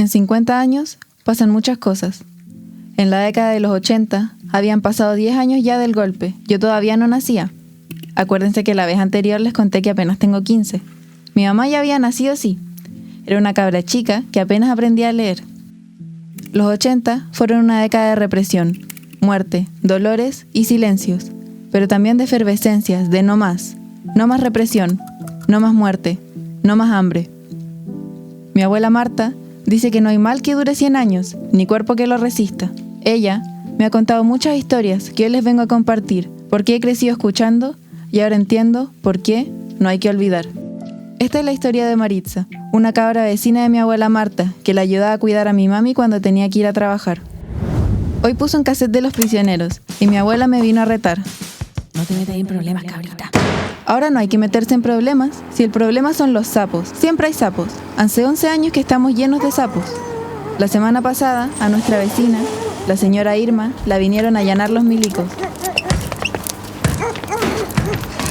En 50 años pasan muchas cosas. En la década de los 80 habían pasado 10 años ya del golpe. Yo todavía no nacía. Acuérdense que la vez anterior les conté que apenas tengo 15. Mi mamá ya había nacido, sí. Era una cabra chica que apenas aprendía a leer. Los 80 fueron una década de represión, muerte, dolores y silencios, pero también de efervescencias, de no más represión, no más muerte, no más hambre. Mi abuela Marta dice que no hay mal que dure 100 años, ni cuerpo que lo resista. Ella me ha contado muchas historias que hoy les vengo a compartir, porque he crecido escuchando y ahora entiendo por qué no hay que olvidar. Esta es la historia de Maritza, una cabra vecina de mi abuela Marta, que la ayudaba a cuidar a mi mami cuando tenía que ir a trabajar. Hoy puso un cassette de Los Prisioneros y mi abuela me vino a retar. No te metas en problemas, cabrita. Ahora no hay que meterse en problemas, si el problema son los sapos. Siempre hay sapos. Hace 11 años que estamos llenos de sapos. La semana pasada, a nuestra vecina, la señora Irma, la vinieron a allanar los milicos.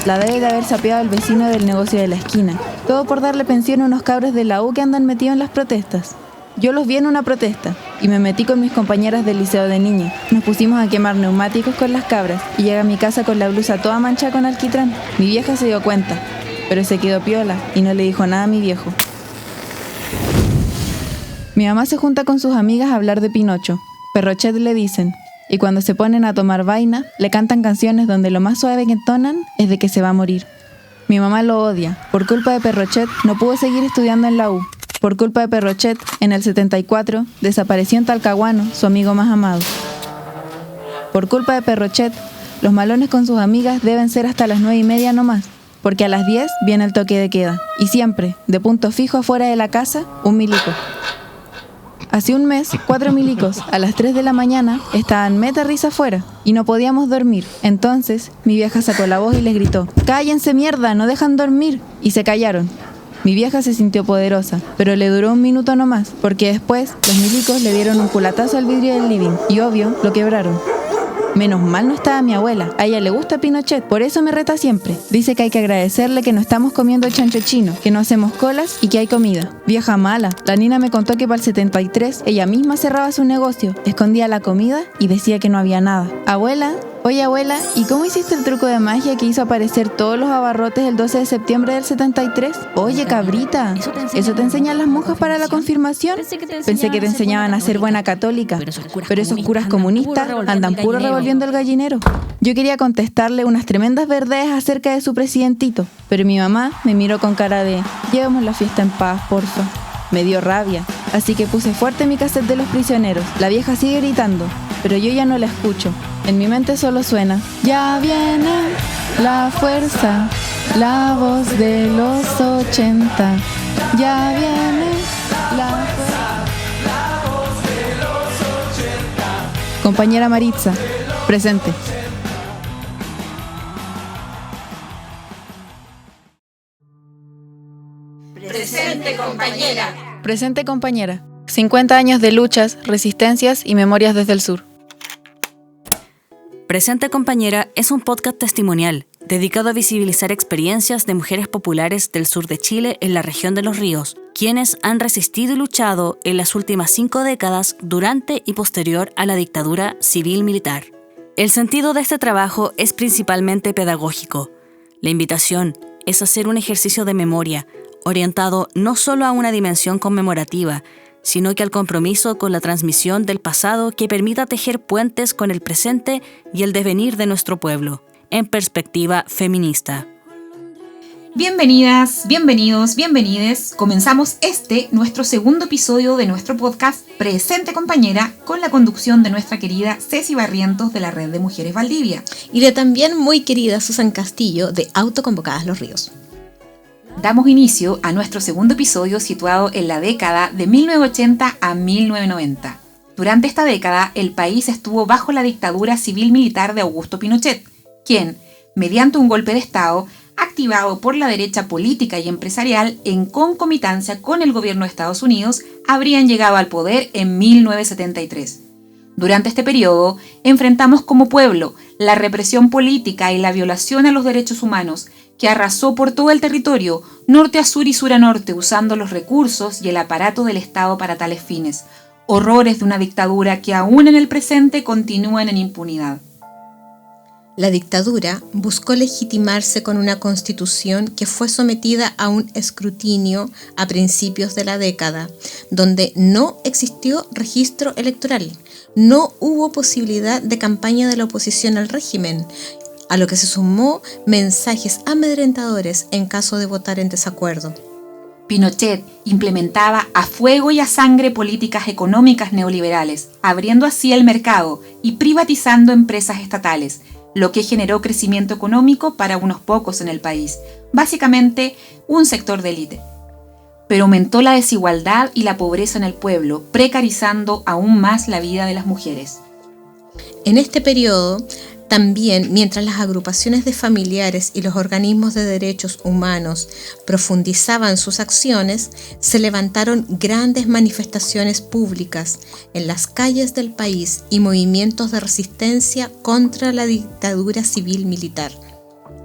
La debe de haber sapeado el vecino del negocio de la esquina. Todo por darle pensión a unos cabros de la U que andan metidos en las protestas. Yo los vi en una protesta y me metí con mis compañeras del liceo de niños. Nos pusimos a quemar neumáticos con las cabras y llegué a mi casa con la blusa toda manchada con alquitrán. Mi vieja se dio cuenta, pero se quedó piola y no le dijo nada a mi viejo. Mi mamá se junta con sus amigas a hablar de Pinocho. Perrochet le dicen, y cuando se ponen a tomar vaina, le cantan canciones donde lo más suave que entonan es de que se va a morir. Mi mamá lo odia. Por culpa de Perrochet no pudo seguir estudiando en la U. Por culpa de Perrochet, en el 74, desapareció en Talcahuano, su amigo más amado. Por culpa de Perrochet, los malones con sus amigas deben ser hasta las 9:30 nomás, porque a las 10 viene el toque de queda. Y siempre, de punto fijo afuera de la casa, un milico. Hace un mes, 4 milicos, a las 3 de la mañana, estaban meta risa afuera, y no podíamos dormir. Entonces, mi vieja sacó la voz y les gritó, «¡Cállense mierda, no dejan dormir!» Y se callaron. Mi vieja se sintió poderosa, pero le duró 1 minuto nomás, porque después los milicos le dieron un culatazo al vidrio del living y obvio, lo quebraron. Menos mal no estaba mi abuela, a ella le gusta Pinochet, por eso me reta siempre. Dice que hay que agradecerle que no estamos comiendo chancho chino, que no hacemos colas y que hay comida. Vieja mala, la Nina me contó que para el 73 ella misma cerraba su negocio, escondía la comida y decía que no había nada. Abuela, oye abuela, ¿y cómo hiciste el truco de magia que hizo aparecer todos los abarrotes el 12 de septiembre del 73? Oye cabrita, ¿eso te enseñan las monjas para la confirmación? Pensé que te enseñaban a ser buena católica, pero esos curas comunistas andan puro revolviendo el gallinero. Yo quería contestarle unas tremendas verdades acerca de su presidentito, pero mi mamá me miró con cara de «Llevemos la fiesta en paz, porfa». Me dio rabia, así que puse fuerte mi cassette de Los Prisioneros. La vieja sigue gritando, pero yo ya no la escucho. En mi mente solo suena «Ya viene la fuerza, la voz de los 80. Ya viene la fuerza, la voz de los 80». Compañera Maritza, presente. Presente, compañera. Presente, compañera. 50 años de luchas, resistencias y memorias desde el sur. Presente, compañera es un podcast testimonial dedicado a visibilizar experiencias de mujeres populares del sur de Chile en la región de Los Ríos, quienes han resistido y luchado en las últimas 5 décadas durante y posterior a la dictadura civil-militar. El sentido de este trabajo es principalmente pedagógico. La invitación es hacer un ejercicio de memoria, orientado no solo a una dimensión conmemorativa, sino que al compromiso con la transmisión del pasado que permita tejer puentes con el presente y el devenir de nuestro pueblo, en perspectiva feminista. Bienvenidas, bienvenidos, bienvenides. Comenzamos nuestro segundo episodio de nuestro podcast Presente, compañera, con la conducción de nuestra querida Ceci Barrientos de la Red de Mujeres Valdivia. Y de también muy querida Susan Castillo de Autoconvocadas Los Ríos. Damos inicio a nuestro segundo episodio situado en la década de 1980 a 1990. Durante esta década, el país estuvo bajo la dictadura civil-militar de Augusto Pinochet, quien, mediante un golpe de Estado, activado por la derecha política y empresarial en concomitancia con el gobierno de Estados Unidos, habrían llegado al poder en 1973. Durante este periodo, enfrentamos como pueblo la represión política y la violación a los derechos humanos que arrasó por todo el territorio, norte a sur y sur a norte, usando los recursos y el aparato del Estado para tales fines. Horrores de una dictadura que aún en el presente continúan en impunidad. La dictadura buscó legitimarse con una constitución que fue sometida a un escrutinio a principios de la década, donde no existió registro electoral, no hubo posibilidad de campaña de la oposición al régimen, a lo que se sumó mensajes amedrentadores en caso de votar en desacuerdo. Pinochet implementaba a fuego y a sangre políticas económicas neoliberales, abriendo así el mercado y privatizando empresas estatales, lo que generó crecimiento económico para unos pocos en el país, básicamente un sector de élite. Pero aumentó la desigualdad y la pobreza en el pueblo, precarizando aún más la vida de las mujeres. En este periodo, también, mientras las agrupaciones de familiares y los organismos de derechos humanos profundizaban sus acciones, se levantaron grandes manifestaciones públicas en las calles del país y movimientos de resistencia contra la dictadura civil-militar.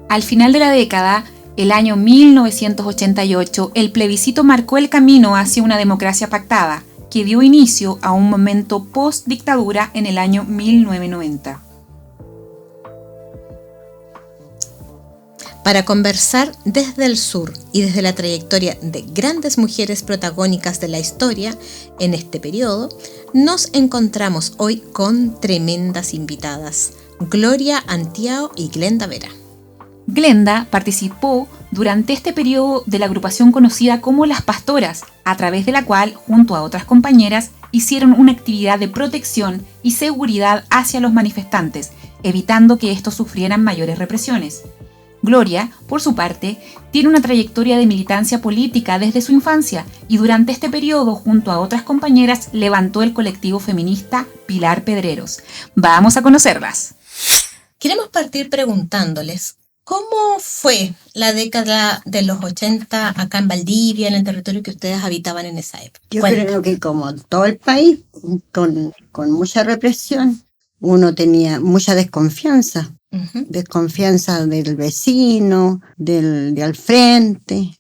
Al final de la década, el año 1988, el plebiscito marcó el camino hacia una democracia pactada, que dio inicio a un momento post-dictadura en el año 1990. Para conversar desde el sur y desde la trayectoria de grandes mujeres protagónicas de la historia en este periodo, nos encontramos hoy con tremendas invitadas, Gloria Antiao y Glenda Vera. Glenda participó durante este periodo de la agrupación conocida como Las Pastoras, a través de la cual, junto a otras compañeras, hicieron una actividad de protección y seguridad hacia los manifestantes, evitando que estos sufrieran mayores represiones. Gloria, por su parte, tiene una trayectoria de militancia política desde su infancia y durante este periodo, junto a otras compañeras, levantó el colectivo feminista Pilar Pedreros. Vamos a conocerlas. Queremos partir preguntándoles, ¿cómo fue la década de los 80 acá en Valdivia, en el territorio que ustedes habitaban en esa época? Yo creo que como todo el país, con mucha represión, uno tenía mucha desconfianza. Desconfianza del vecino, de al frente.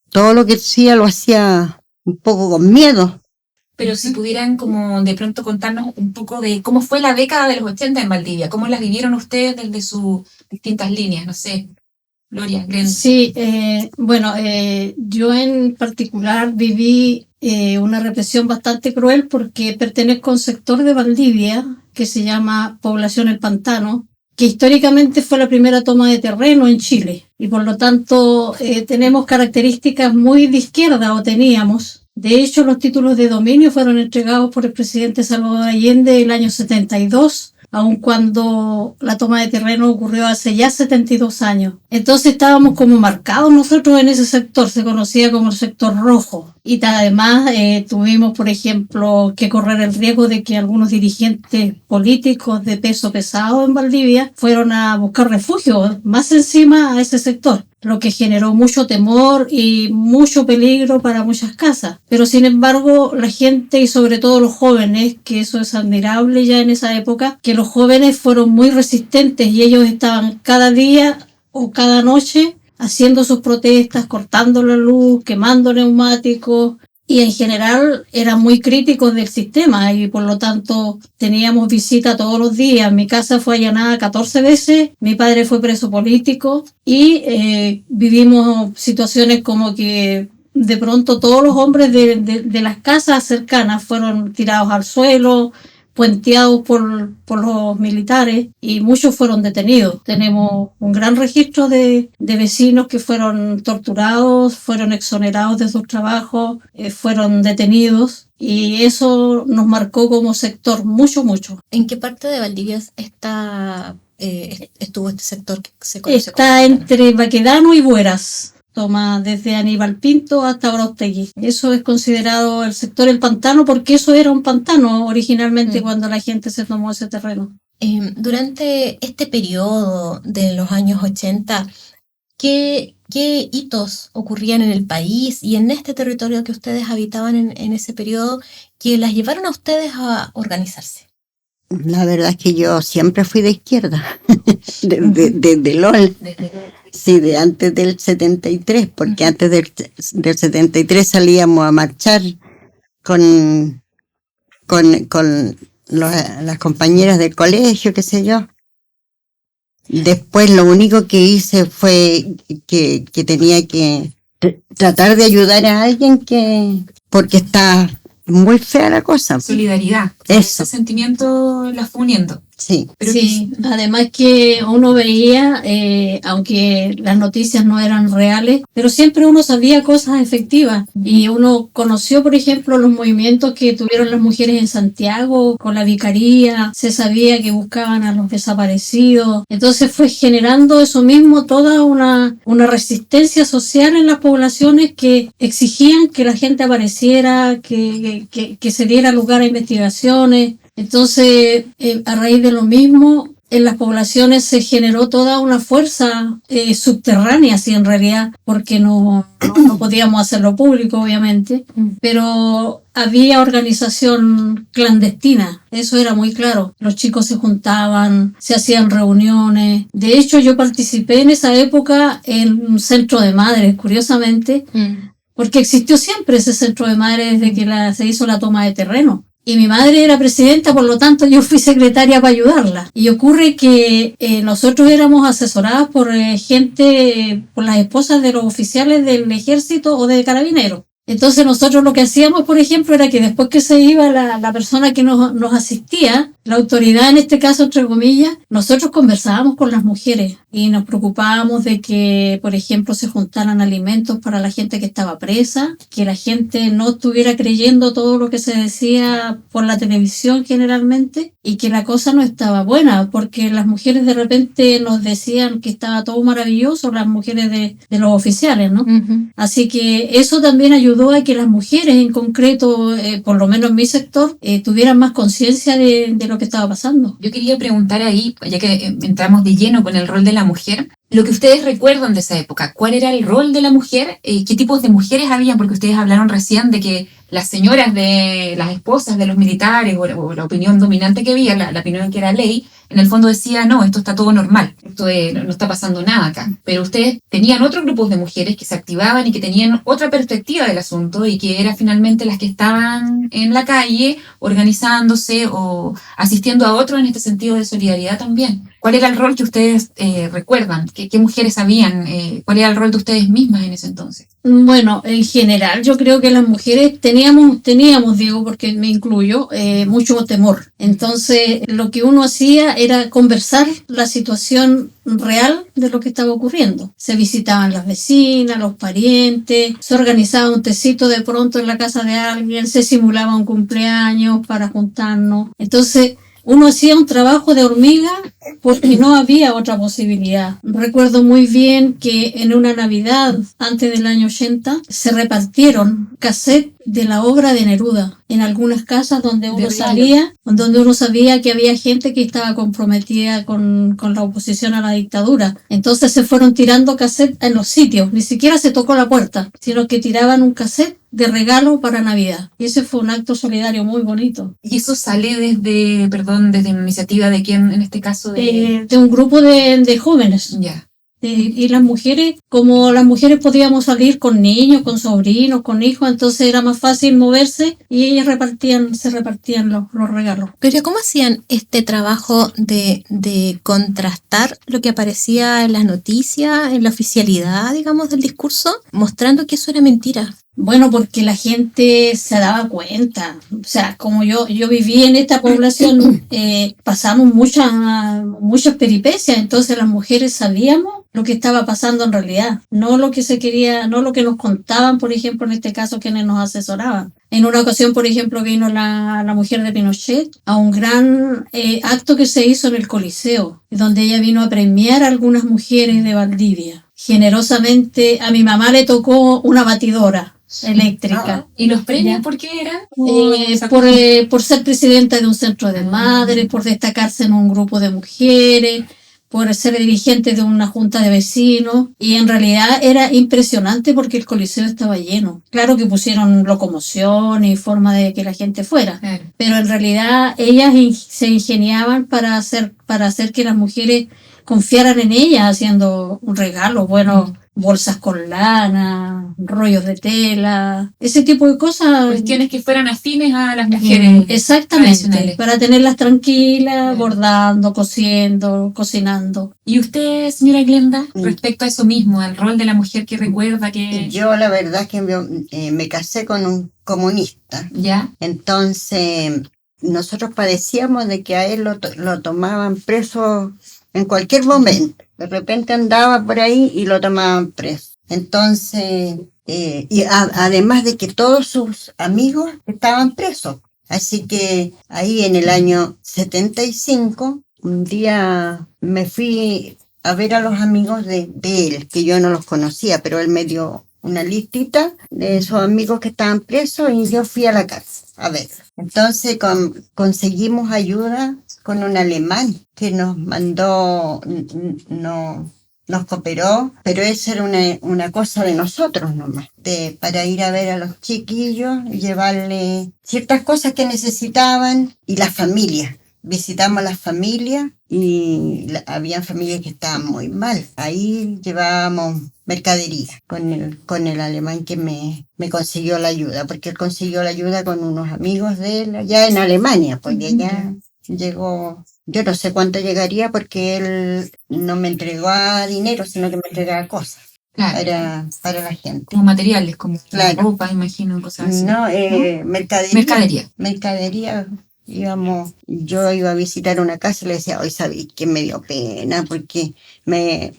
Todo lo que hacía lo hacía un poco con miedo. Pero si pudieran como de pronto contarnos un poco de cómo fue la década de los 80 en Valdivia, cómo las vivieron ustedes desde sus distintas líneas, no sé. Gloria, Glenda. Sí, yo en particular viví una represión bastante cruel porque pertenezco a un sector de Valdivia que se llama Población El Pantano, que históricamente fue la primera toma de terreno en Chile y por lo tanto tenemos características muy de izquierda o teníamos. De hecho, los títulos de dominio fueron entregados por el presidente Salvador Allende el año 72, aun cuando la toma de terreno ocurrió hace ya 72 años. Entonces estábamos como marcados nosotros en ese sector, se conocía como el sector rojo. Y además tuvimos, por ejemplo, que correr el riesgo de que algunos dirigentes políticos de peso pesado en Valdivia fueron a buscar refugio más encima a ese sector, lo que generó mucho temor y mucho peligro para muchas casas. Pero sin embargo, la gente y sobre todo los jóvenes, que eso es admirable ya en esa época, que los jóvenes fueron muy resistentes y ellos estaban cada día o cada noche haciendo sus protestas, cortando la luz, quemando neumáticos y en general eran muy críticos del sistema y por lo tanto teníamos visita todos los días. Mi casa fue allanada 14 veces, mi padre fue preso político y vivimos situaciones como que de pronto todos los hombres de las casas cercanas fueron tirados al suelo, puenteados por los militares y muchos fueron detenidos. Tenemos un gran registro de vecinos que fueron torturados, fueron exonerados de sus trabajos, fueron detenidos y eso nos marcó como sector mucho. ¿En qué parte de Valdivia estuvo este sector que se conoce? Está entre Baquedano y Bueras. Toma desde Aníbal Pinto hasta Orotegui. Eso es considerado el sector El Pantano porque eso era un pantano originalmente cuando la gente se tomó ese terreno. Durante este periodo de los años 80, ¿qué hitos ocurrían en el país y en este territorio que ustedes habitaban en ese periodo que las llevaron a ustedes a organizarse? La verdad es que yo siempre fui de izquierda, de LOL. Sí, de antes del 73, porque antes del 73 salíamos a marchar con las compañeras del colegio, qué sé yo. Después lo único que hice fue que tenía que tratar de ayudar a alguien porque está muy fea la cosa. Solidaridad. Eso. Ese sentimiento la fue uniendo. Sí. Pero sí, además que uno veía, aunque las noticias no eran reales, pero siempre uno sabía cosas efectivas y uno conoció, por ejemplo, los movimientos que tuvieron las mujeres en Santiago con la vicaría, se sabía que buscaban a los desaparecidos, entonces fue generando eso mismo, toda una resistencia social en las poblaciones que exigían que la gente apareciera, que se diera lugar a investigaciones. Entonces, a raíz de lo mismo, en las poblaciones se generó toda una fuerza subterránea, así en realidad, porque no podíamos hacerlo público, obviamente, pero había organización clandestina, eso era muy claro. Los chicos se juntaban, se hacían reuniones. De hecho, yo participé en esa época en un centro de madres, curiosamente, porque existió siempre ese centro de madres desde que se hizo la toma de terreno. Y mi madre era presidenta, por lo tanto yo fui secretaria para ayudarla. Y ocurre que nosotros éramos asesoradas por por las esposas de los oficiales del ejército o de carabineros. Entonces nosotros lo que hacíamos, por ejemplo, era que después que se iba la persona que nos asistía, la autoridad en este caso, entre comillas, nosotros conversábamos con las mujeres y nos preocupábamos de que, por ejemplo, se juntaran alimentos para la gente que estaba presa, que la gente no estuviera creyendo todo lo que se decía por la televisión generalmente y que la cosa no estaba buena, porque las mujeres de repente nos decían que estaba todo maravilloso, las mujeres de los oficiales, ¿no? Así que eso también ayudó a que las mujeres en concreto, por lo menos en mi sector, tuvieran más conciencia de lo que estaba pasando. Yo quería preguntar ahí, ya que entramos de lleno con el rol de la mujer, lo que ustedes recuerdan de esa época, ¿cuál era el rol de la mujer? ¿Qué tipos de mujeres había? Porque ustedes hablaron recién de que las señoras de las esposas de los militares o la opinión dominante que había, la opinión que era ley, en el fondo decía, no, esto está todo normal, esto no está pasando nada acá. Pero ustedes tenían otros grupos de mujeres que se activaban y que tenían otra perspectiva del asunto y que eran finalmente las que estaban en la calle organizándose o asistiendo a otros en este sentido de solidaridad también. ¿Cuál era el rol que ustedes recuerdan? ¿Qué mujeres habían? ¿Cuál era el rol de ustedes mismas en ese entonces? Bueno, en general yo creo que las mujeres teníamos, digo, porque me incluyo, mucho temor. Entonces lo que uno hacía era conversar la situación real de lo que estaba ocurriendo. Se visitaban las vecinas, los parientes, se organizaba un tecito de pronto en la casa de alguien, se simulaba un cumpleaños para juntarnos. Entonces uno hacía un trabajo de hormiga porque no había otra posibilidad. Recuerdo muy bien que en una Navidad, antes del año 80, se repartieron cassettes de la obra de Neruda en algunas casas donde uno sabía que había gente que estaba comprometida con la oposición a la dictadura. Entonces se fueron tirando cassettes en los sitios, ni siquiera se tocó la puerta, sino que tiraban un cassette de regalo para Navidad. Y ese fue un acto solidario muy bonito. ¿Y eso sale desde una iniciativa de quién en este caso? De un grupo de jóvenes. Ya. Y las mujeres, como las mujeres podíamos salir con niños, con sobrinos, con hijos, entonces era más fácil moverse y ellas se repartían los regalos. Pero ¿cómo hacían este trabajo de contrastar lo que aparecía en las noticias, en la oficialidad, digamos, del discurso, mostrando que eso era mentira? Bueno, porque la gente se daba cuenta. O sea, como yo viví en esta población, pasamos muchas peripecias, entonces las mujeres sabíamos lo que estaba pasando en realidad, no lo que se quería, no lo que nos contaban, por ejemplo, en este caso, quienes nos asesoraban. En una ocasión, por ejemplo, vino la mujer de Pinochet a un gran acto que se hizo en el Coliseo, donde ella vino a premiar a algunas mujeres de Valdivia. Generosamente, a mi mamá le tocó una batidora eléctrica. ¿Y los premios por qué eran? Por ser presidenta de un centro de madres, por destacarse en un grupo de mujeres, por ser dirigente de una junta de vecinos, y en realidad era impresionante porque el Coliseo estaba lleno. Claro que pusieron locomoción y forma de que la gente fuera, pero en realidad ellas se ingeniaban para hacer que las mujeres confiaran en ella haciendo un regalo, bueno, bolsas con lana, rollos de tela, ese tipo de cosas. Cuestiones que fueran afines a las mujeres. Exactamente, para tenerlas tranquilas, bordando, cosiendo, cocinando. ¿Y usted, señora Glenda, respecto a eso mismo, al rol de la mujer que recuerda que... Yo la verdad es que me casé con un comunista. ¿Ya? Entonces, nosotros padecíamos de que a él lo tomaban preso en cualquier momento. De repente andaba por ahí y lo tomaban preso. Entonces, además de que todos sus amigos estaban presos. Así que ahí en el año 75, un día me fui a ver a los amigos de él, que yo no los conocía, pero él me dio una listita de esos amigos que estaban presos y yo fui a la cárcel a ver. Entonces conseguimos ayuda con un alemán que nos mandó, nos cooperó, pero eso era una cosa de nosotros nomás, para ir a ver a los chiquillos, llevarle ciertas cosas que necesitaban y las familias. Visitamos las familias y había familias que estaban muy mal. Ahí llevábamos mercadería con el alemán que me consiguió la ayuda, porque él consiguió la ayuda con unos amigos de él allá en Alemania, porque allá llegó, yo no sé cuánto llegaría porque él no me entregó dinero, sino que me entregaba cosas. Claro. Para la gente. Como materiales, como claro. Ropa, imagino, cosas así. No, Mercadería. Mercadería. Yo iba a visitar una casa y le decía, hoy sabí que me dio pena porque me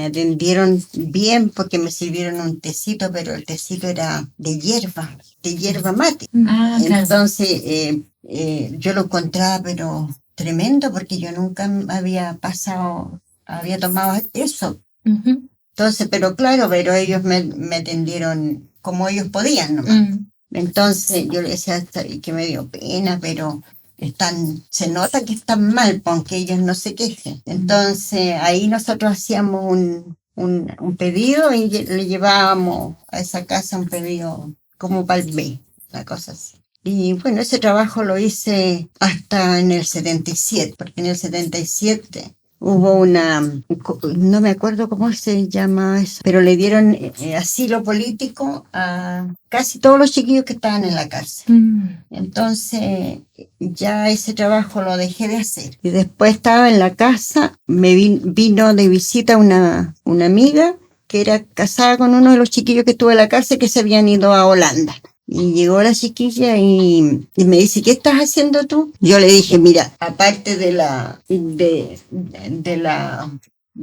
atendieron bien porque me sirvieron un tecito, pero el tecito era de hierba mate. Entonces yo lo encontraba pero tremendo porque yo nunca había tomado eso. Entonces, pero ellos me atendieron como ellos podían nomás. Entonces yo le decía que me dio pena, pero se nota que están mal, aunque ellos no se quejen. Entonces ahí nosotros hacíamos un pedido y le llevábamos a esa casa un pedido como para el B, una cosa así. Y bueno, ese trabajo lo hice hasta en el 77, porque en el 77 hubo no me acuerdo cómo se llama eso, pero le dieron asilo político a casi todos los chiquillos que estaban en la cárcel. Entonces ya ese trabajo lo dejé de hacer. Y después estaba en la casa, me vino de visita una amiga que era casada con uno de los chiquillos que estuvo en la cárcel que se habían ido a Holanda. Y llegó la chiquilla y me dice, ¿qué estás haciendo tú? Yo le dije, mira, aparte de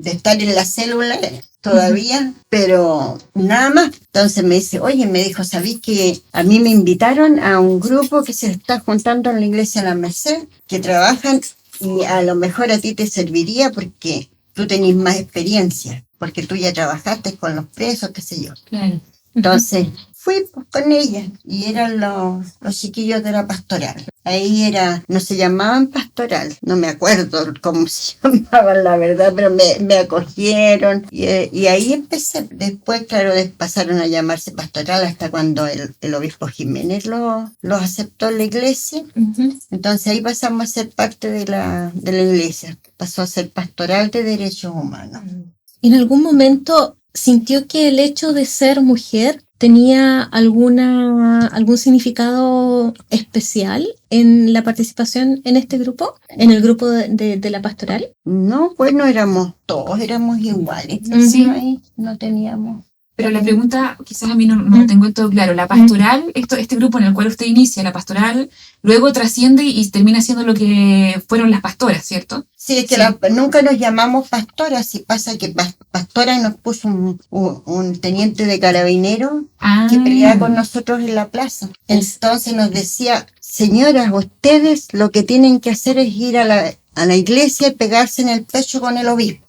estar en la célula todavía, pero nada más. Entonces me dice, oye, me dijo, ¿sabís que a mí me invitaron a un grupo que se está juntando en la iglesia La Merced, que trabajan y a lo mejor a ti te serviría porque tú tenés más experiencia, porque tú ya trabajaste con los presos, qué sé yo. Claro. Entonces fui con ella y eran los chiquillos de la pastoral. Ahí no se llamaban pastoral, no me acuerdo cómo se llamaban la verdad, pero me acogieron y ahí empecé. Después, claro, pasaron a llamarse pastoral hasta cuando el obispo Jiménez los aceptó en la iglesia. Entonces ahí pasamos a ser parte de la iglesia, pasó a ser pastoral de derechos humanos. ¿En algún momento sintió que el hecho de ser mujer tenía algún significado especial en la participación en este grupo, en el grupo de la pastoral? No, bueno, todos éramos iguales. Sí, ahí no teníamos. Pero la pregunta, quizás a mí no tengo todo claro. La pastoral, este grupo en el cual usted inicia, la pastoral, luego trasciende y termina siendo lo que fueron las pastoras, ¿cierto? Sí, es que nunca nos llamamos pastoras, si pasa que pastora nos puso un teniente de carabineros que peleaba con nosotros en la plaza. Entonces nos decía, señoras, ustedes lo que tienen que hacer es ir a la iglesia y pegarse en el pecho con el obispo.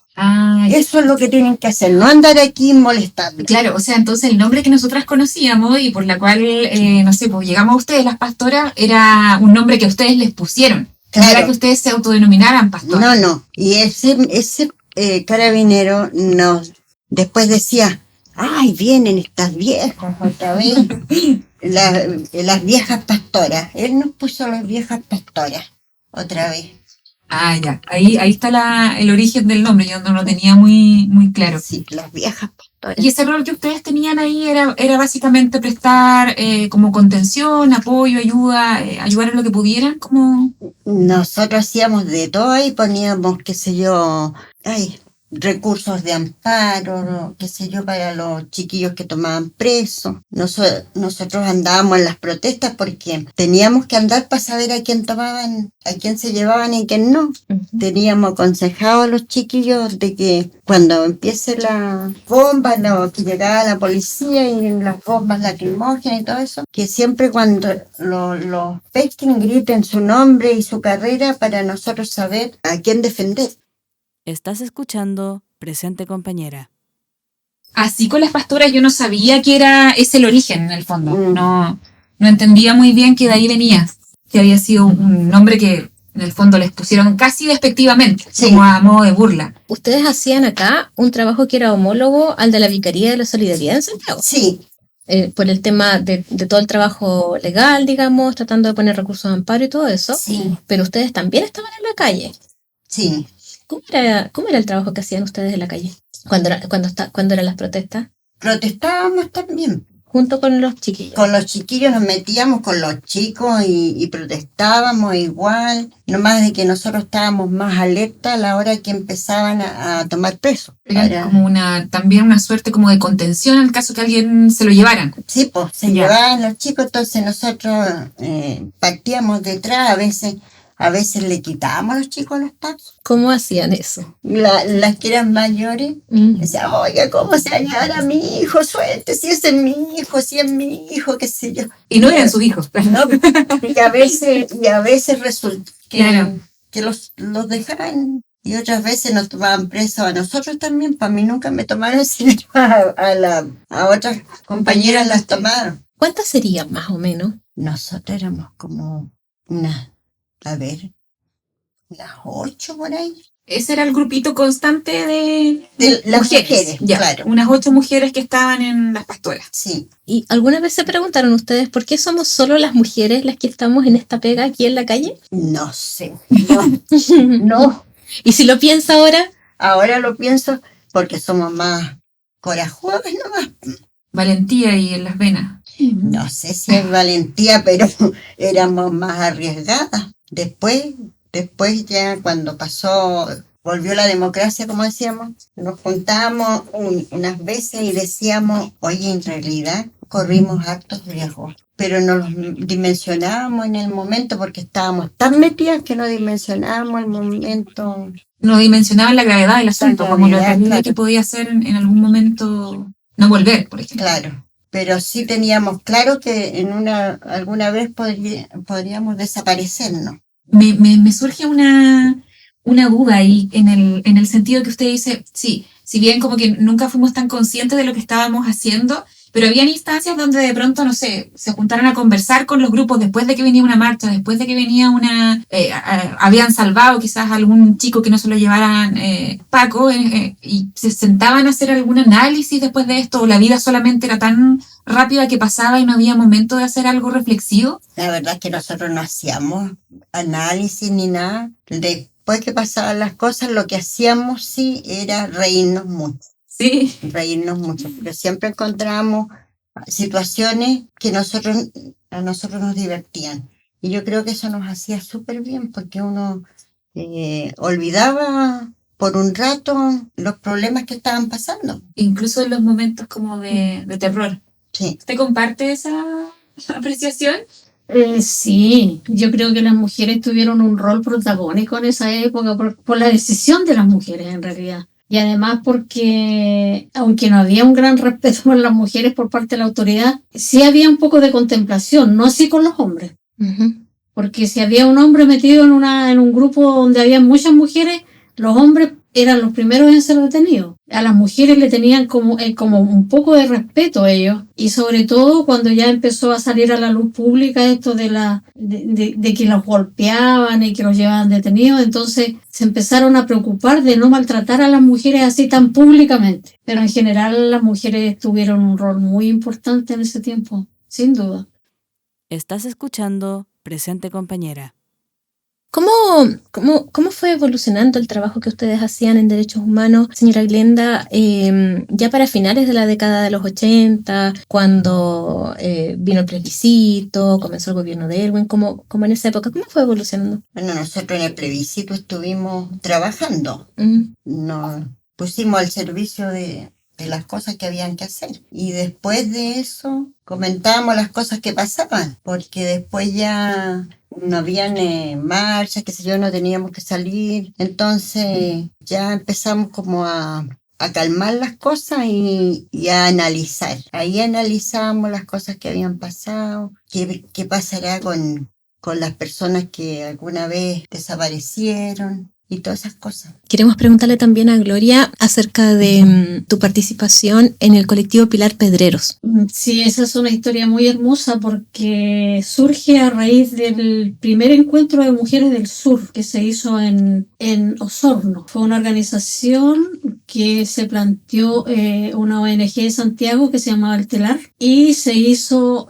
Eso es lo que tienen que hacer, no andar aquí molestando. Claro, o sea, entonces el nombre que nosotras conocíamos y por la cual, no sé, pues llegamos a ustedes las pastoras, era un nombre que ustedes les pusieron. Claro. No era que ustedes se autodenominaran pastoras. No. Y ese carabinero después decía, ¡ay, vienen estas viejas otra vez! Las viejas pastoras. Él nos puso las viejas pastoras otra vez. Ah, ya. Ahí está el origen del nombre. Yo no lo tenía muy, muy claro. Sí, las viejas pastoras. Y ese rol que ustedes tenían ahí era básicamente prestar como contención, apoyo, ayuda, ayudar en lo que pudieran, como... Nosotros hacíamos de todo y poníamos, qué sé yo, recursos de amparo, ¿no? Qué sé yo, para los chiquillos que tomaban presos. Nosotros andábamos en las protestas porque teníamos que andar para saber a quién tomaban, a quién se llevaban y a quién no. Teníamos aconsejado a los chiquillos de que cuando empiece la bomba, no, que llegaba la policía y las bombas lacrimógenas y todo eso, que siempre cuando los pesquen griten su nombre y su carrera para nosotros saber a quién defender. Estás escuchando Presente Compañera. Así con las pastoras yo no sabía que es el origen en el fondo. No entendía muy bien que de ahí venía, que había sido un nombre que en el fondo les pusieron casi despectivamente, Sí. como a modo de burla. Ustedes hacían acá un trabajo que era homólogo al de la Vicaría de la Solidaridad en Santiago. Sí, Por el tema de todo el trabajo legal, digamos, tratando de poner recursos de amparo y todo eso. sí, Pero ustedes también estaban en la calle. sí. ¿Cómo era el trabajo que hacían ustedes en la calle? Cuando eran las protestas, Protestábamos también. junto con los chiquillos. Con los chiquillos nos metíamos con los chicos y protestábamos igual, nomás de que nosotros estábamos más alerta a la hora que empezaban a tomar preso. Era como también una suerte como de contención en caso que alguien se lo llevaran. Sí, pues se Ya. llevaban los chicos, entonces nosotros partíamos detrás, a veces le quitábamos a los chicos los tacos. ¿Cómo hacían eso? Las que eran mayores decían, oiga, ¿cómo se va a llevar a mi hijo? Suelte, si ese es mi hijo, si es mi hijo, qué sé yo. Y no eran sus hijos. ¿No? Y a veces resulta Claro. que los dejaban y otras veces nos tomaban presos a nosotros también. Para mí nunca me tomaron, sino a otras compañeras las tomaron. ¿Cuántas serían más o menos? Nosotros éramos como unas 8 por ahí. Ese era el grupito constante de Las mujeres, Ya, claro. unas 8 mujeres que estaban en las pastoras. Sí. ¿Y alguna vez se preguntaron ustedes por qué somos solo las mujeres las que estamos en esta pega aquí en la calle? No sé. No. ¿Y si lo piensa ahora? Ahora lo pienso porque somos más corajosas nomás. Valentía ahí en las venas. No sé si es valentía, pero éramos más arriesgadas. Después ya cuando volvió la democracia, como decíamos, nos juntábamos unas veces y decíamos, oye, en realidad corrimos hartos riesgos, pero no los dimensionábamos en el momento porque estábamos tan metidas que no dimensionábamos el momento. No dimensionaban la gravedad del asunto, como lo gravedad, terrible claro. que podía ser en algún momento no volver, por ejemplo. Claro, pero sí teníamos claro que alguna vez podríamos desaparecernos. Me surge una duda ahí en el sentido que usted dice, sí, si bien como que nunca fuimos tan conscientes de lo que estábamos haciendo, pero habían instancias donde de pronto, no sé, se juntaron a conversar con los grupos después de que venía una marcha, después de que venía habían salvado quizás a algún chico que no se lo llevaran Paco, y se sentaban a hacer algún análisis después de esto, o la vida solamente era tan rápida que pasaba y no había momento de hacer algo reflexivo. La verdad es que nosotros no hacíamos análisis ni nada. Después que pasaban las cosas, lo que hacíamos sí era reírnos mucho. Sí. Reírnos mucho, pero siempre encontrábamos situaciones que a nosotros nos divertían. Y yo creo que eso nos hacía súper bien porque uno olvidaba por un rato los problemas que estaban pasando. Incluso en los momentos como de terror. Sí. ¿Usted comparte esa apreciación? Sí, yo creo que las mujeres tuvieron un rol protagónico en esa época por la decisión de las mujeres en realidad. Y además porque, aunque no había un gran respeto por las mujeres por parte de la autoridad, sí había un poco de contemplación, no así con los hombres. Porque si había un hombre metido en un grupo donde había muchas mujeres, los hombres eran los primeros en ser detenidos. A las mujeres le tenían como un poco de respeto ellos. Y sobre todo cuando ya empezó a salir a la luz pública esto de que los golpeaban y que los llevaban detenidos, entonces se empezaron a preocupar de no maltratar a las mujeres así tan públicamente. Pero en general las mujeres tuvieron un rol muy importante en ese tiempo, sin duda. Estás escuchando Presente Compañera. ¿Cómo fue evolucionando el trabajo que ustedes hacían en derechos humanos, señora Glenda, ya para finales de la década de los 80, cuando vino el plebiscito, comenzó el gobierno de Elwin, como en esa época? ¿Cómo fue evolucionando? Bueno, nosotros en el plebiscito estuvimos trabajando. Nos pusimos al servicio de las cosas que habían que hacer. Y después de eso comentábamos las cosas que pasaban, porque después ya no habían marchas, qué sé yo, no teníamos que salir. Entonces ya empezamos como a calmar las cosas y a analizar. Ahí analizamos las cosas que habían pasado, qué pasará con las personas que alguna vez desaparecieron y todas esas cosas. Queremos preguntarle también a Gloria acerca de tu participación en el colectivo Pilar Pedreros. Sí, esa es una historia muy hermosa porque surge a raíz del primer encuentro de mujeres del sur que se hizo en Osorno. Fue una organización que se planteó una ONG de Santiago que se llamaba El Telar, y se hizo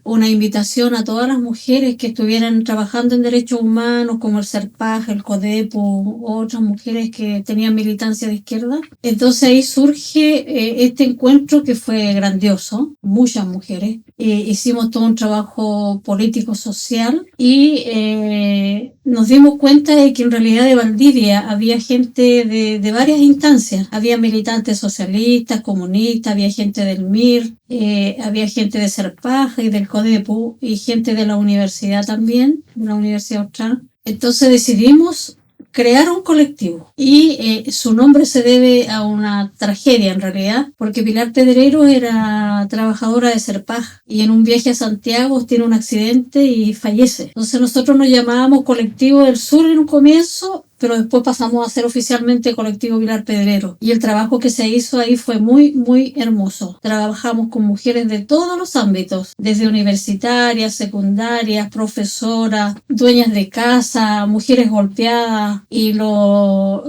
una invitación a todas las mujeres que estuvieran trabajando en derechos humanos, como el CERPAJ, el CODEPU, otras mujeres que tenían militancia de izquierda. Entonces ahí surge este encuentro que fue grandioso, muchas mujeres. Hicimos todo un trabajo político-social y nos dimos cuenta de que en realidad de Valdivia había gente de varias instancias. Había militantes socialistas, comunistas, había gente del MIR, había gente de CERPAJ y del CODEPU y gente de la universidad también, de la Universidad Austral. Entonces decidimos crear un colectivo y su nombre se debe a una tragedia en realidad, porque Pilar Pedrero era trabajadora de CERPAJ y en un viaje a Santiago tiene un accidente y fallece. Entonces nosotros nos llamábamos Colectivo del Sur en un comienzo, pero después pasamos a ser oficialmente Colectivo Pilar Pedrero. Y el trabajo que se hizo ahí fue muy, muy hermoso. Trabajamos con mujeres de todos los ámbitos, desde universitarias, secundarias, profesoras, dueñas de casa, mujeres golpeadas, y lo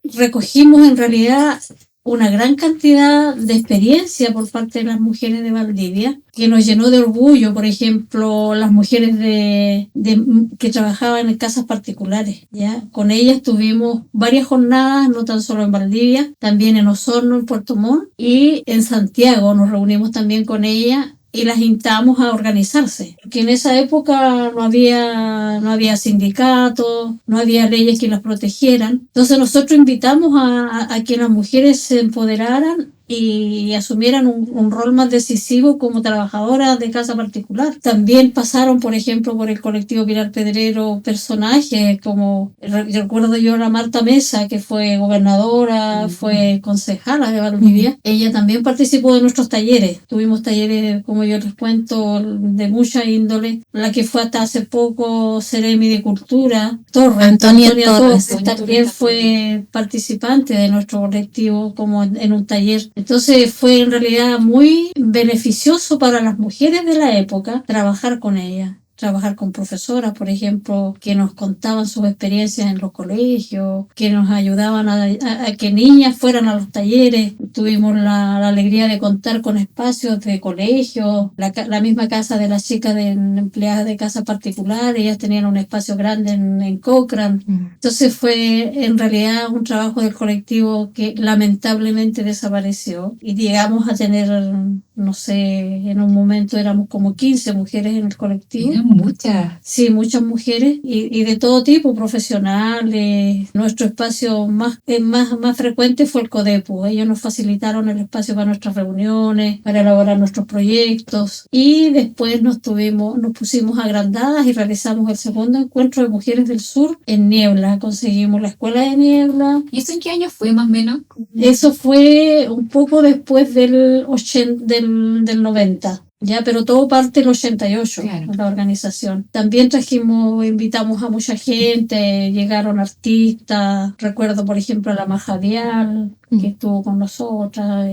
recogimos en realidad una gran cantidad de experiencia por parte de las mujeres de Valdivia, que nos llenó de orgullo. Por ejemplo, las mujeres que trabajaban en casas particulares, ¿ya? Con ellas tuvimos varias jornadas, no tan solo en Valdivia, también en Osorno, en Puerto Montt, y en Santiago nos reunimos también con ellas y las instamos a organizarse, porque en esa época no había sindicatos, no había leyes que las protegieran. Entonces nosotros invitamos a que las mujeres se empoderaran y asumieran un rol más decisivo como trabajadoras de casa particular. También pasaron, por ejemplo, por el colectivo Pilar Pedrero personajes como, recuerdo yo, la Marta Mesa, que fue gobernadora, fue concejala de Valdivia. Ella también participó de nuestros talleres. Tuvimos talleres, como yo les cuento, de mucha índole. La que fue hasta hace poco Seremi de Cultura, Antonia Torres, también fue participante de nuestro colectivo como en un taller. Entonces fue en realidad muy beneficioso para las mujeres de la época trabajar con ellas. Trabajar con profesoras, por ejemplo, que nos contaban sus experiencias en los colegios, que nos ayudaban a que niñas fueran a los talleres. Tuvimos la alegría de contar con espacios de colegio, la misma casa de las chicas de empleadas de casa particular, ellas tenían un espacio grande en Cochrane. Entonces fue en realidad un trabajo del colectivo que lamentablemente desapareció y llegamos a tener, no sé, en un momento éramos como 15 mujeres en el colectivo. Muchas. Sí, muchas mujeres y de todo tipo, profesionales. Nuestro espacio más frecuente fue el CODEPU. Ellos nos facilitaron el espacio para nuestras reuniones, para elaborar nuestros proyectos, y después nos pusimos agrandadas y realizamos el segundo encuentro de mujeres del sur en Niebla. Conseguimos la escuela de Niebla. ¿Y eso en qué año fue más o menos? Eso fue un poco después del 90. Ya, pero todo parte del 88, claro. La organización. También invitamos a mucha gente, llegaron artistas, recuerdo por ejemplo a la Maja Dial, que estuvo con nosotras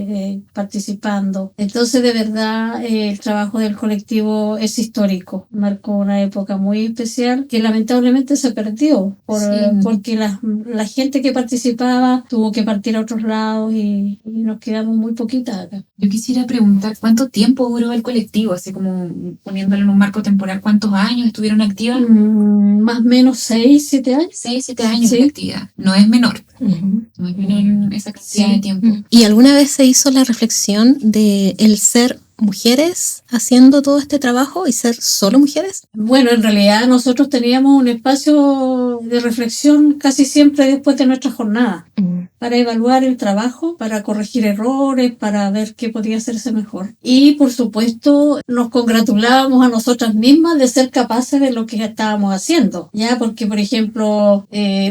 participando. Entonces, de verdad, el trabajo del colectivo es histórico. Marcó una época muy especial que lamentablemente se perdió porque la gente que participaba tuvo que partir a otros lados y nos quedamos muy poquitas acá. Yo quisiera preguntar, ¿cuánto tiempo duró el colectivo? Así como poniéndolo en un marco temporal, ¿cuántos años estuvieron activas? Más o menos 6, 7 años. 6, 7 años de actividad. No es menor. No es menor esa cantidad de tiempo. ¿Y alguna vez se hizo la reflexión de el ser mujeres haciendo todo este trabajo y ser solo mujeres? Bueno, en realidad nosotros teníamos un espacio de reflexión casi siempre después de nuestra jornada para evaluar el trabajo, para corregir errores, para ver qué podía hacerse mejor. Y por supuesto nos congratulábamos a nosotras mismas de ser capaces de lo que estábamos haciendo, ya porque por ejemplo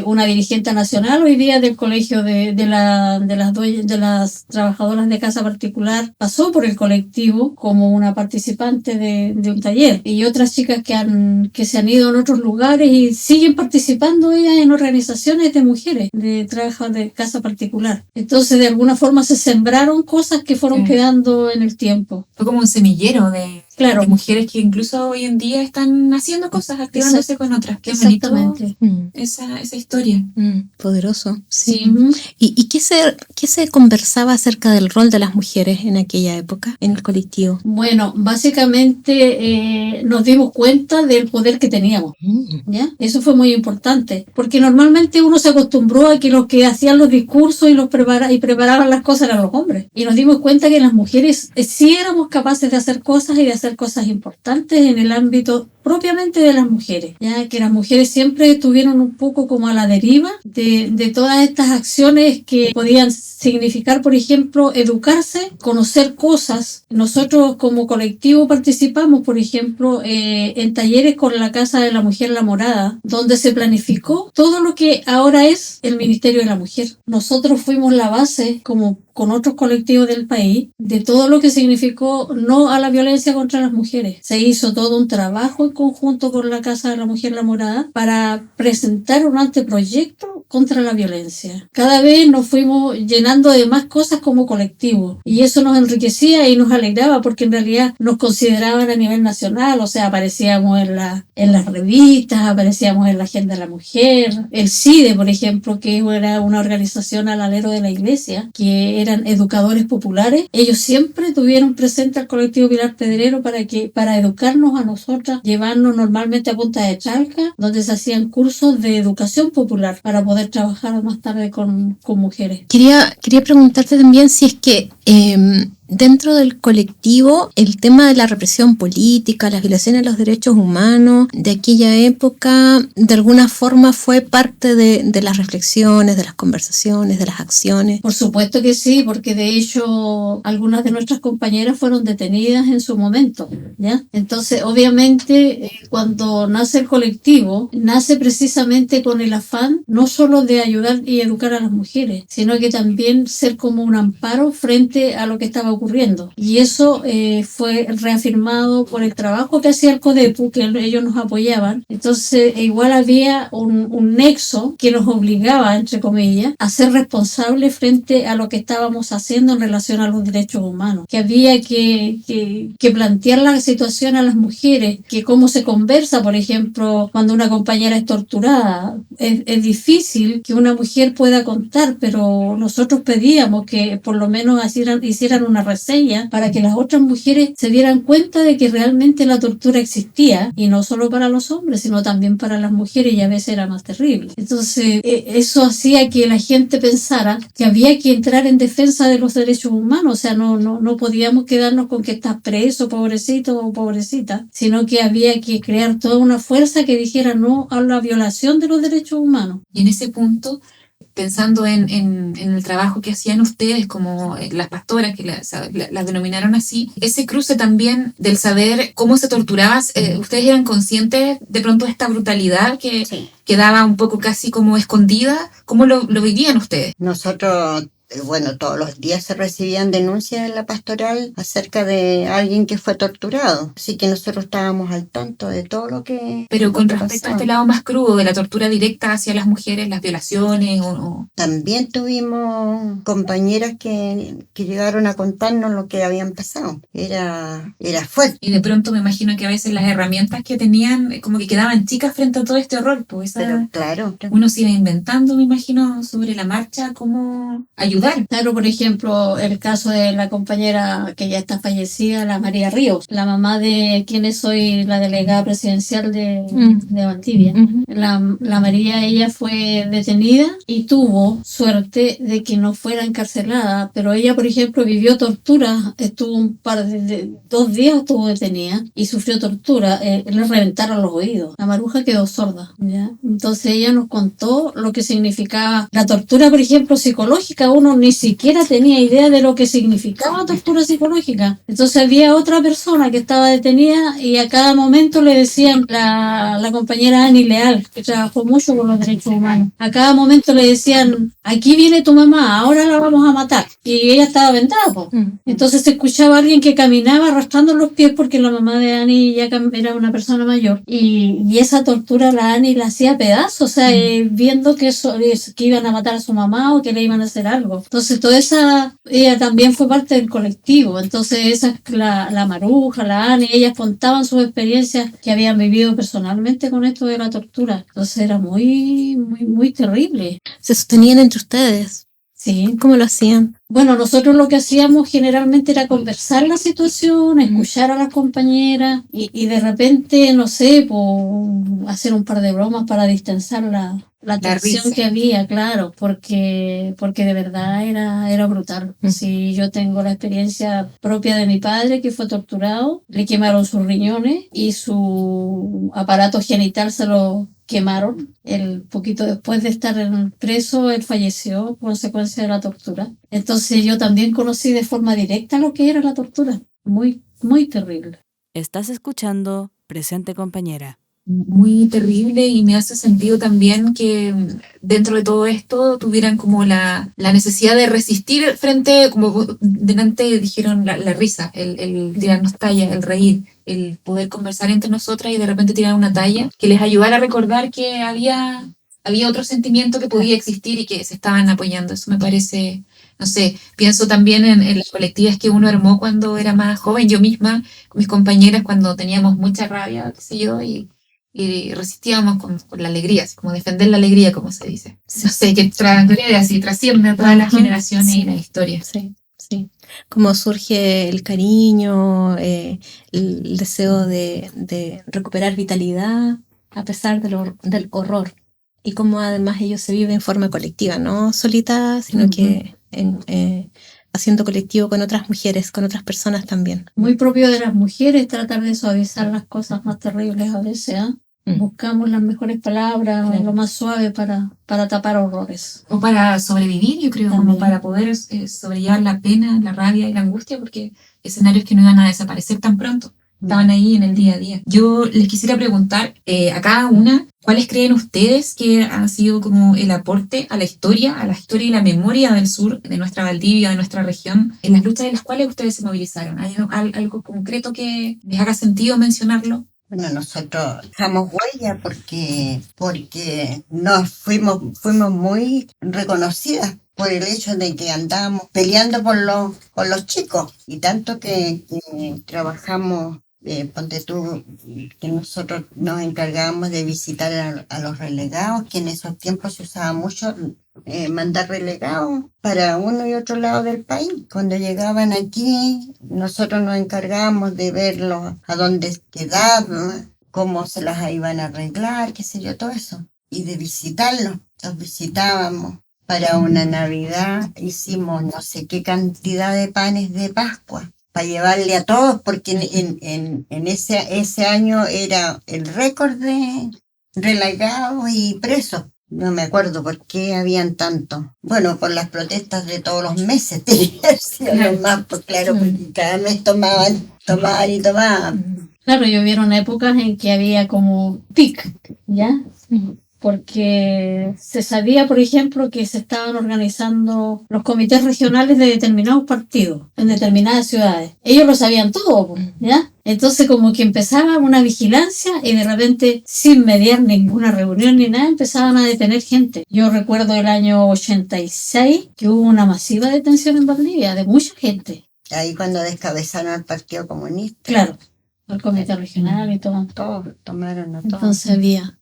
una dirigente nacional hoy día del colegio de las trabajadoras de casa particular pasó por el colectivo como una participante de un taller, y otras chicas que se han ido en otros lugares y siguen participando ellas en organizaciones de mujeres de trabajo de casa particular. Entonces de alguna forma se sembraron cosas que fueron quedando en el tiempo. Fue como un semillero de mujeres que incluso hoy en día están haciendo cosas, activándose con otras. Qué Exactamente. Esa historia. Poderoso. Sí. ¿Y qué se conversaba acerca del rol de las mujeres en aquella época, en el colectivo? Bueno, básicamente nos dimos cuenta del poder que teníamos. ¿Ya? Eso fue muy importante, porque normalmente uno se acostumbró a que los que hacían los discursos y preparaban las cosas eran los hombres. Y nos dimos cuenta que las mujeres sí éramos capaces de hacer cosas y de hacer cosas importantes en el ámbito propiamente de las mujeres, ya que las mujeres siempre estuvieron un poco como a la deriva de todas estas acciones que podían significar, por ejemplo, educarse, conocer cosas. Nosotros como colectivo participamos, por ejemplo, en talleres con la Casa de la Mujer La Morada, donde se planificó todo lo que ahora es el Ministerio de la Mujer. Nosotros fuimos la base, como con otros colectivos del país, de todo lo que significó no a la violencia contra las mujeres. Se hizo todo un trabajo en conjunto con la Casa de la Mujer La Morada para presentar un anteproyecto contra la violencia. Cada vez nos fuimos llenando de más cosas como colectivo, y eso nos enriquecía y nos alegraba, porque en realidad nos consideraban a nivel nacional, o sea, aparecíamos en las revistas, aparecíamos en la Agenda de la Mujer, el CIDE, por ejemplo, que era una organización al alero de la iglesia, que eran educadores populares. Ellos siempre tuvieron presente al colectivo Pilar Pedrero para educarnos a nosotras, llevarnos normalmente a Punta de Chalca, donde se hacían cursos de educación popular para poder trabajar más tarde con mujeres. Quería preguntarte también si es que dentro del colectivo el tema de la represión política, las violaciones de los derechos humanos de aquella época, de alguna forma fue parte de las reflexiones, de las conversaciones, de las acciones. Por supuesto que sí, porque de hecho algunas de nuestras compañeras fueron detenidas en su momento, ¿ya? Entonces, obviamente, cuando nace el colectivo, nace precisamente con el afán no solo de ayudar y educar a las mujeres, sino que también ser como un amparo frente a lo que estaba ocurriendo. Y eso fue reafirmado por el trabajo que hacía el CODEPU, que ellos nos apoyaban. Entonces, igual había un nexo que nos obligaba, entre comillas, a ser responsables frente a lo que estábamos haciendo en relación a los derechos humanos. Que había que plantear la situación a las mujeres, que cómo se conversa, por ejemplo, cuando una compañera es torturada. Es difícil que una mujer pueda contar, pero nosotros pedíamos que por lo menos hicieran una reseña para que las otras mujeres se dieran cuenta de que realmente la tortura existía, y no solo para los hombres, sino también para las mujeres, y a veces era más terrible. Entonces, eso hacía que la gente pensara que había que entrar en defensa de los derechos humanos. O sea, no podíamos quedarnos con que estás preso, pobrecito o pobrecita, sino que había que crear toda una fuerza que dijera no a la violación de los derechos humanos. Y en ese punto, pensando en el trabajo que hacían ustedes como las pastoras, que las denominaron así, ese cruce también del saber cómo se torturaba, ¿ustedes eran conscientes de pronto de esta brutalidad que quedaba un poco casi como escondida? ¿Cómo lo vivían ustedes? Nosotros bueno, todos los días se recibían denuncias en la pastoral acerca de alguien que fue torturado. Así que nosotros estábamos al tanto de todo lo que... Pero con lo que respecto a pasaba. este lado más crudo de la tortura directa hacia las mujeres, las violaciones o... También tuvimos compañeras que llegaron a contarnos lo que habían pasado. Era fuerte. Y de pronto me imagino que a veces las herramientas que tenían como que quedaban chicas frente a todo este horror. Pues Pero claro, uno se iba inventando, me imagino, sobre la marcha cómo ayudar. Claro, por ejemplo, el caso de la compañera que ya está fallecida, la María Ríos, la mamá de quien soy la delegada presidencial de Valdivia. La María, ella fue detenida y tuvo suerte de que no fuera encarcelada, pero ella, por ejemplo, vivió tortura, estuvo 2 días estuvo detenida y sufrió tortura, le reventaron los oídos, la maruja quedó sorda, ¿ya? Entonces ella nos contó lo que significaba la tortura, por ejemplo, psicológica. Uno ni siquiera tenía idea de lo que significaba tortura psicológica. Entonces había otra persona que estaba detenida y a cada momento le decían, la compañera Ani Leal, que trabajó mucho con los derechos humanos, a cada momento le decían, aquí viene tu mamá, ahora la vamos a matar. Y ella estaba vendada, po. Entonces se escuchaba a alguien que caminaba arrastrando los pies porque la mamá de Ani ya era una persona mayor. Y esa tortura la Ani la hacía pedazos, o sea, viendo que iban a matar a su mamá o que le iban a hacer algo. Entonces toda ella también fue parte del colectivo. Entonces esa la Maruja, la Ani, ellas contaban sus experiencias que habían vivido personalmente con esto de la tortura. Entonces era muy, muy, muy terrible. ¿Se sostenían entre ustedes? Sí. ¿Cómo lo hacían? Bueno, nosotros lo que hacíamos generalmente era conversar la situación, escuchar a las compañeras y de repente, no sé, hacer un par de bromas para distensar la tensión que había, claro, porque de verdad era brutal. Sí, yo tengo la experiencia propia de mi padre que fue torturado, le quemaron sus riñones y su aparato genital se lo quemaron. Poquito después de estar preso, él falleció a consecuencia de la tortura. Entonces yo también conocí de forma directa lo que era la tortura. Muy, muy terrible. Estás escuchando Presente Compañera. Muy terrible, y me hace sentido también que dentro de todo esto tuvieran como la necesidad de resistir frente, como delante dijeron, la risa, el tirarnos talla, el reír, el poder conversar entre nosotras y de repente tirar una talla que les ayudara a recordar que había otro sentimiento que podía existir y que se estaban apoyando. Eso me parece, no sé, pienso también en las colectivas que uno armó cuando era más joven, yo misma, con mis compañeras, cuando teníamos mucha rabia, qué sé yo, y resistíamos con la alegría, así como defender la alegría, como se dice. No sé, que trasciende a todas las generaciones y la historia. Sí, sí. Cómo surge el cariño, el deseo de recuperar vitalidad a pesar del horror. Y cómo además ellos se viven en forma colectiva, no solita, sino que haciendo colectivo con otras mujeres, con otras personas también. Muy propio de las mujeres tratar de suavizar las cosas más terribles a veces, ¿eh? Buscamos las mejores palabras, lo más suave para tapar horrores. O para sobrevivir, yo creo, También. como para poder sobrellevar la pena, la rabia y la angustia, porque escenarios que no iban a desaparecer tan pronto, estaban ahí en el día a día. Yo les quisiera preguntar a cada una, ¿cuáles creen ustedes que ha sido como el aporte a la historia y la memoria del sur, de nuestra Valdivia, de nuestra región, en las luchas en las cuales ustedes se movilizaron? ¿Hay algo concreto que les haga sentido mencionarlo? Bueno, nosotros dejamos huella porque nos fuimos muy reconocidas por el hecho de que andábamos peleando por los chicos, y tanto que trabajamos, ponte tú, que nosotros nos encargábamos de visitar a los relegados, que en esos tiempos se usaba mucho mandar relegados para uno y otro lado del país. Cuando llegaban aquí, nosotros nos encargábamos de verlos a dónde quedaban, cómo se las iban a arreglar, qué sé yo, todo eso, y de visitarlos. Los visitábamos. Para una Navidad hicimos no sé qué cantidad de panes de Pascua para llevarle a todos, porque en ese año era el récord de relegados y presos. No me acuerdo por qué habían tanto. Bueno, por las protestas de todos los meses, tenía sido lo más, pues claro, porque cada mes tomaban. Claro, y hubieron épocas en que había como pic, ¿ya? porque se sabía, por ejemplo, que se estaban organizando los comités regionales de determinados partidos en determinadas ciudades. Ellos lo sabían todo, ¿ya? Entonces como que empezaba una vigilancia y de repente, sin mediar ninguna reunión ni nada, empezaban a detener gente. Yo recuerdo el año 86 que hubo una masiva detención en Valdivia de mucha gente. Ahí cuando descabezaron al Partido Comunista. Claro, el comité regional y todo. Todos tomaron a todos. Entonces había...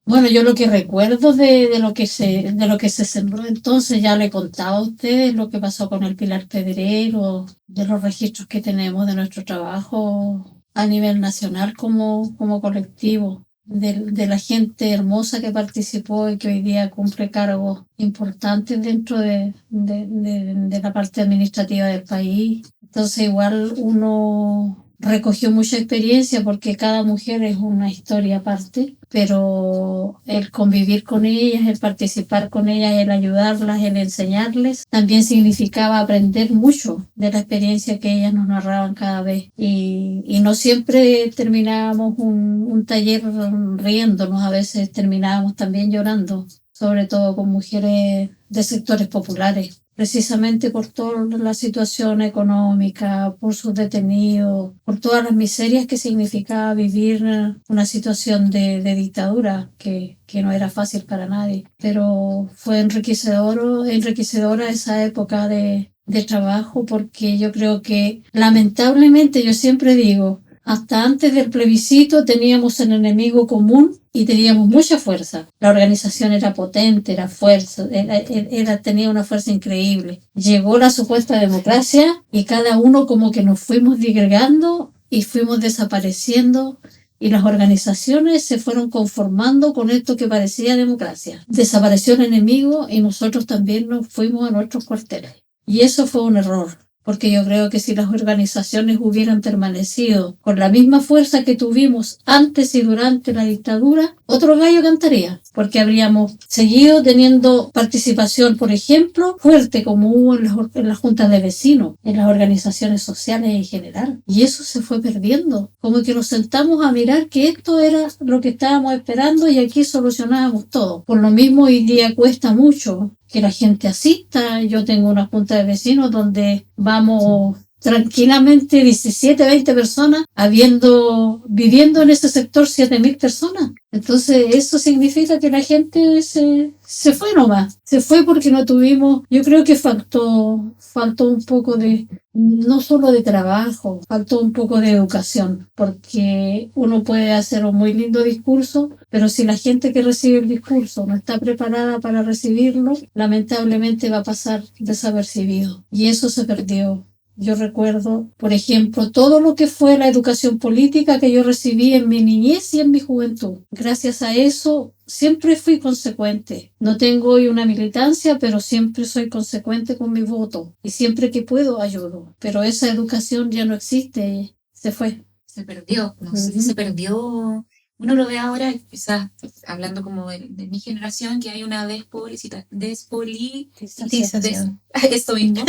Bueno, yo lo que recuerdo de lo que se sembró entonces, ya le he contado a ustedes lo que pasó con el Pilar Pedrero, de los registros que tenemos de nuestro trabajo a nivel nacional como colectivo, de la gente hermosa que participó y que hoy día cumple cargos importantes dentro de la parte administrativa del país. Entonces igual uno recogió mucha experiencia porque cada mujer es una historia aparte, pero el convivir con ellas, el participar con ellas, el ayudarlas, el enseñarles, también significaba aprender mucho de la experiencia que ellas nos narraban cada vez. Y no siempre terminábamos un taller riéndonos, a veces terminábamos también llorando, sobre todo con mujeres de sectores populares. Precisamente por toda la situación económica, por sus detenidos, por todas las miserias que significaba vivir una situación de dictadura que no era fácil para nadie. Pero fue enriquecedora esa época de trabajo, porque yo creo que lamentablemente, yo siempre digo, hasta antes del plebiscito teníamos un enemigo común y teníamos mucha fuerza. La organización era potente, era fuerza, tenía una fuerza increíble. Llegó la supuesta democracia y cada uno como que nos fuimos digregando y fuimos desapareciendo y las organizaciones se fueron conformando con esto que parecía democracia. Desapareció el enemigo y nosotros también nos fuimos a nuestros cuarteles. Y eso fue un error. Porque yo creo que si las organizaciones hubieran permanecido con la misma fuerza que tuvimos antes y durante la dictadura, otro gallo cantaría, porque habríamos seguido teniendo participación, por ejemplo, fuerte como hubo en las juntas de vecinos, en las organizaciones sociales en general. Y eso se fue perdiendo, como que nos sentamos a mirar que esto era lo que estábamos esperando y aquí solucionábamos todo. Por lo mismo hoy día cuesta mucho que la gente asista. Yo tengo una junta de vecinos donde vamos tranquilamente 17, 20 personas, viviendo en ese sector 7.000 personas. Entonces eso significa que la gente se fue nomás. Se fue porque no tuvimos, yo creo que faltó un poco no solo de trabajo, faltó un poco de educación, porque uno puede hacer un muy lindo discurso, pero si la gente que recibe el discurso no está preparada para recibirlo, lamentablemente va a pasar desapercibido. Y eso se perdió. Yo recuerdo, por ejemplo, todo lo que fue la educación política que yo recibí en mi niñez y en mi juventud. Gracias a eso, siempre fui consecuente. No tengo hoy una militancia, pero siempre soy consecuente con mi voto. Y siempre que puedo, ayudo. Pero esa educación ya no existe, se fue. Se perdió, no sé si se perdió. Uno lo ve ahora, quizás hablando como de mi generación, que hay una despolitización, esto mismo,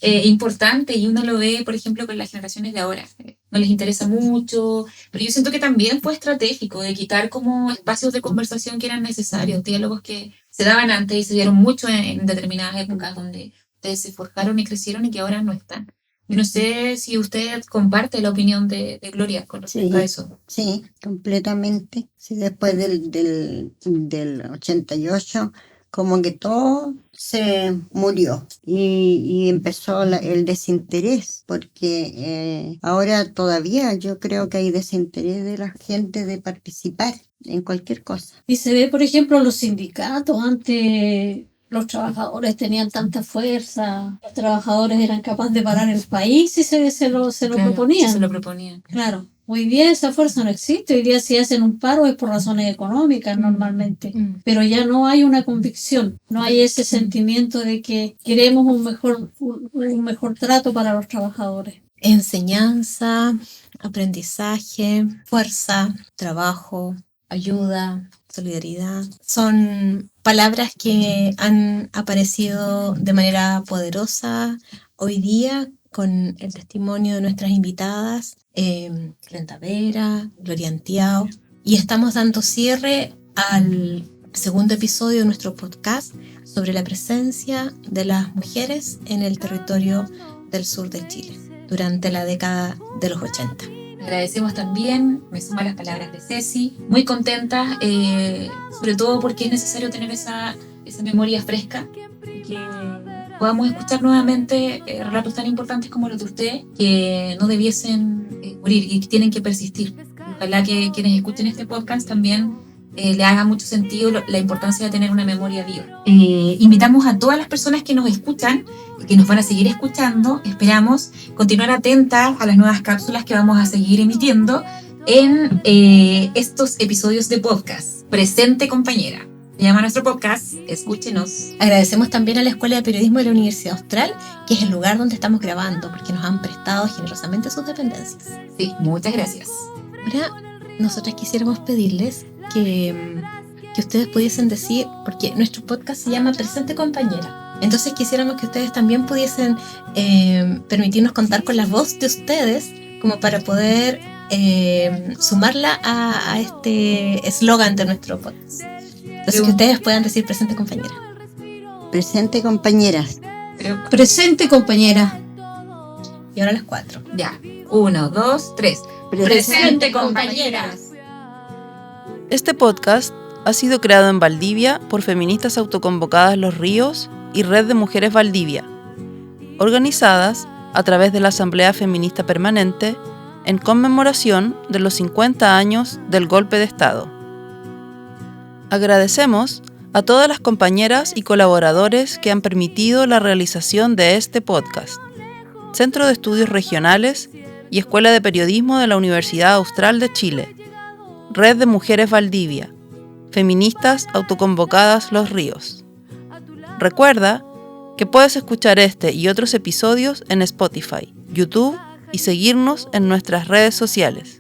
importante, y uno lo ve, por ejemplo, con las generaciones de ahora. No les interesa mucho, pero yo siento que también fue estratégico de quitar como espacios de conversación que eran necesarios, diálogos que se daban antes y se dieron mucho en determinadas épocas donde ustedes se forjaron y crecieron y que ahora no están. Yo no sé si usted comparte la opinión de Gloria con respecto a eso. Sí, completamente. Sí, después del 88, como que todo se murió y empezó el desinterés, porque ahora todavía yo creo que hay desinterés de la gente de participar en cualquier cosa. Y se ve, por ejemplo, los sindicatos antes. Los trabajadores tenían tanta fuerza, los trabajadores eran capaces de parar el país si se lo proponían. Si se lo proponían. Claro. Hoy día esa fuerza no existe. Hoy día si hacen un paro es por razones económicas normalmente. Pero ya no hay una convicción. No hay ese sentimiento de que queremos un mejor trato para los trabajadores. Enseñanza, aprendizaje, fuerza, trabajo, ayuda, solidaridad. Son palabras que han aparecido de manera poderosa hoy día con el testimonio de nuestras invitadas, Glenda Vera, Gloria Antiao, y estamos dando cierre al segundo episodio de nuestro podcast sobre la presencia de las mujeres en el territorio del sur de Chile durante la década de los 80. Agradecemos también, me sumo a las palabras de Ceci, muy contenta, sobre todo porque es necesario tener esa memoria fresca, que podamos escuchar nuevamente relatos tan importantes como los de usted, que no debiesen morir y que tienen que persistir. Ojalá que quienes escuchen este podcast también le haga mucho sentido la importancia de tener una memoria viva. Invitamos a todas las personas que nos escuchan y que nos van a seguir escuchando. Esperamos continuar atentas a las nuevas cápsulas que vamos a seguir emitiendo en estos episodios de podcast. Presente compañera. Se llama nuestro podcast, escúchenos. Agradecemos también a la Escuela de Periodismo de la Universidad Austral, que es el lugar donde estamos grabando, porque nos han prestado generosamente sus dependencias. Sí, muchas gracias. Ahora, nosotras quisiéramos pedirles que ustedes pudiesen decir, porque nuestro podcast se llama Presente Compañera, entonces quisiéramos que ustedes también pudiesen permitirnos contar con la voz de ustedes como para poder sumarla a este eslogan de nuestro podcast. Entonces que ustedes puedan decir presente compañera. Presente, compañeras. Presente, compañera. Y ahora las 4. Ya, 1, 2, 3. Presente, compañeras. Este podcast ha sido creado en Valdivia por feministas autoconvocadas Los Ríos y Red de Mujeres Valdivia, organizadas a través de la Asamblea Feminista Permanente en conmemoración de los 50 años del golpe de Estado. Agradecemos a todas las compañeras y colaboradores que han permitido la realización de este podcast. Centro de Estudios Regionales y Escuela de Periodismo de la Universidad Austral de Chile. Red de Mujeres Valdivia. Feministas autoconvocadas Los Ríos. Recuerda que puedes escuchar este y otros episodios en Spotify, YouTube y seguirnos en nuestras redes sociales.